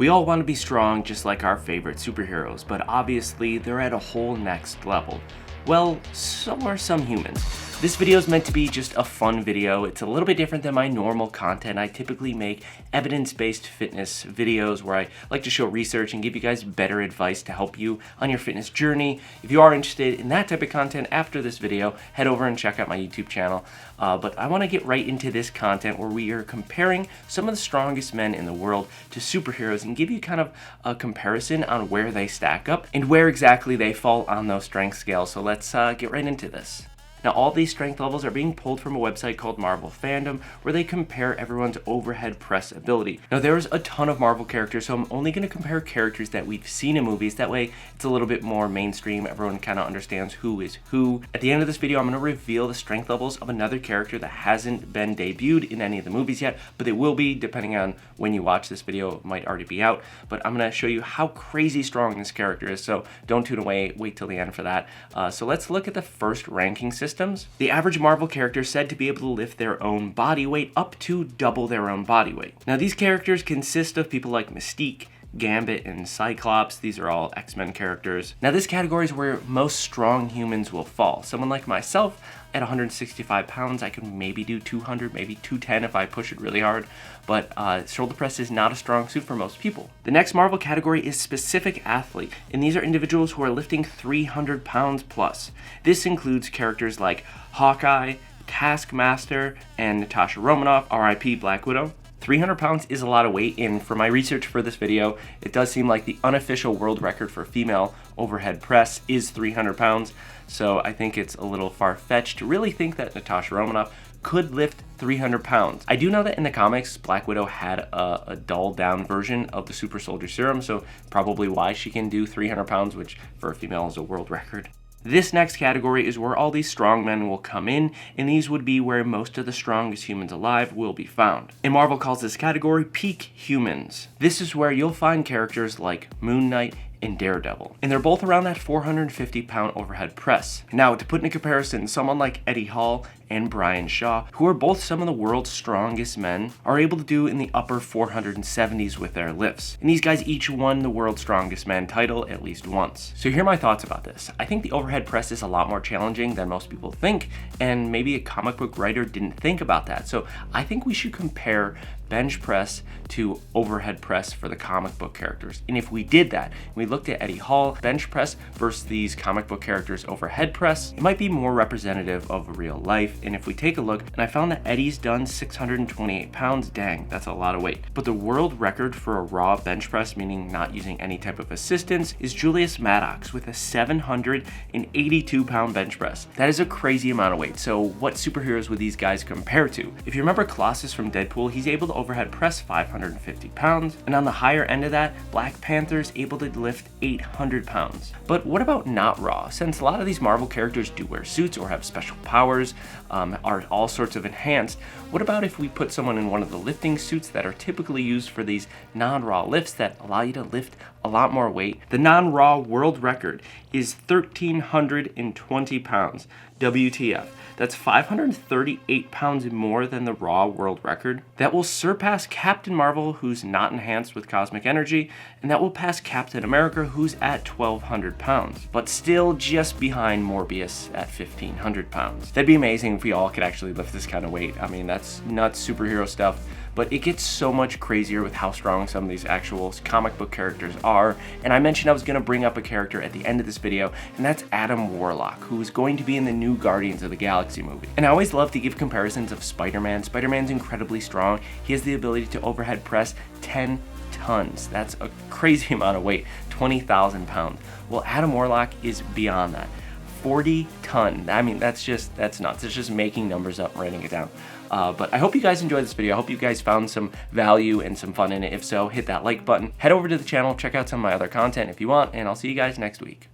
We all want to be strong just like our favorite superheroes, but obviously they're at a whole next level. Well, so are some humans. This video is meant to be just a fun video. It's a little bit different than my normal content. I typically make evidence-based fitness videos where I like to show research and give you guys better advice to help you on your fitness journey. If you are interested in that type of content after this video, head over and check out my YouTube channel. But I want to get right into this content where we are comparing some of the strongest men in the world to superheroes and give you kind of a comparison on where they stack up and where exactly they fall on those strength scales. So let's get right into this. Now, all these strength levels are being pulled from a website called Marvel Fandom, where they compare everyone's overhead press ability. Now, there's a ton of Marvel characters, so I'm only going to compare characters that we've seen in movies. That way, it's a little bit more mainstream. Everyone kind of understands who is who. At the end of this video, I'm going to reveal the strength levels of another character that hasn't been debuted in any of the movies yet, but it will be, depending on when you watch this video. It might already be out, but I'm going to show you how crazy strong this character is, so don't tune away. Wait till the end for that. So let's look at the first ranking system. The average Marvel character is said to be able to lift their own body weight up to double their own body weight. Now, these characters consist of people like Mystique, Gambit, and Cyclops. These are all X-Men characters. Now, this category is where most strong humans will fall. Someone like myself, at 165 pounds, I can maybe do 200, maybe 210 if I push it really hard, but shoulder press is not a strong suit for most people. The next Marvel category is specific athlete, and these are individuals who are lifting 300 pounds plus. This includes characters like Hawkeye, Taskmaster, and Natasha Romanoff, RIP Black Widow. 300 pounds is a lot of weight, and for my research for this video, it does seem like the unofficial world record for female overhead press is 300 pounds, so I think it's a little far-fetched to really think that Natasha Romanoff could lift 300 pounds. I do know that in the comics, Black Widow had a dulled-down version of the Super Soldier Serum, so probably why she can do 300 pounds, which for a female is a world record. This next category is where all these strong men will come in, and these would be where most of the strongest humans alive will be found. And Marvel calls this category peak humans. This is where you'll find characters like Moon Knight and Daredevil, and they're both around that 450 pound overhead press. Now, to put in comparison, someone like Eddie Hall and Brian Shaw, who are both some of the world's strongest men, are able to do in the upper 470s with their lifts. And these guys each won the world's strongest man title at least once. So here are my thoughts about this. I think the overhead press is a lot more challenging than most people think, and maybe a comic book writer didn't think about that. So I think we should compare bench press to overhead press for the comic book characters. And if we did that, we looked at Eddie Hall bench press versus these comic book characters overhead press, it might be more representative of real life. And if we take a look, and I found that Eddie's done 628 pounds, dang, that's a lot of weight. But the world record for a raw bench press, meaning not using any type of assistance, is Julius Maddox with a 782 pound bench press. That is a crazy amount of weight. So what superheroes would these guys compare to? If you remember Colossus from Deadpool, he's able to overhead press 550 pounds, and on the higher end of that, Black Panther's able to lift 800 pounds. But what about not raw? Since a lot of these Marvel characters do wear suits or have special powers, are all sorts of enhanced, what about if we put someone in one of the lifting suits that are typically used for these non-raw lifts that allow you to lift a lot more weight? The non-raw world record is 1,320 pounds. WTF. That's 538 pounds more than the raw world record. That will surpass Captain Marvel, who's not enhanced with cosmic energy, and that will pass Captain America, who's at 1,200 pounds, but still just behind Morbius at 1,500 pounds. That'd be amazing if we all could actually lift this kind of weight. I mean, that's nuts superhero stuff. But it gets so much crazier with how strong some of these actual comic book characters are. And I mentioned I was going to bring up a character at the end of this video, and that's Adam Warlock, who is going to be in the new Guardians of the Galaxy movie. And I always love to give comparisons of Spider-Man. Spider-Man's incredibly strong. He has the ability to overhead press 10 tons. That's a crazy amount of weight, 20,000 pounds. Well, Adam Warlock is beyond that. 40 ton. I mean, that's nuts. It's just making numbers up and writing it down. But I hope you guys enjoyed this video. I hope you guys found some value and some fun in it. If so, hit that like button. Head over to the channel, check out some of my other content if you want, and I'll see you guys next week.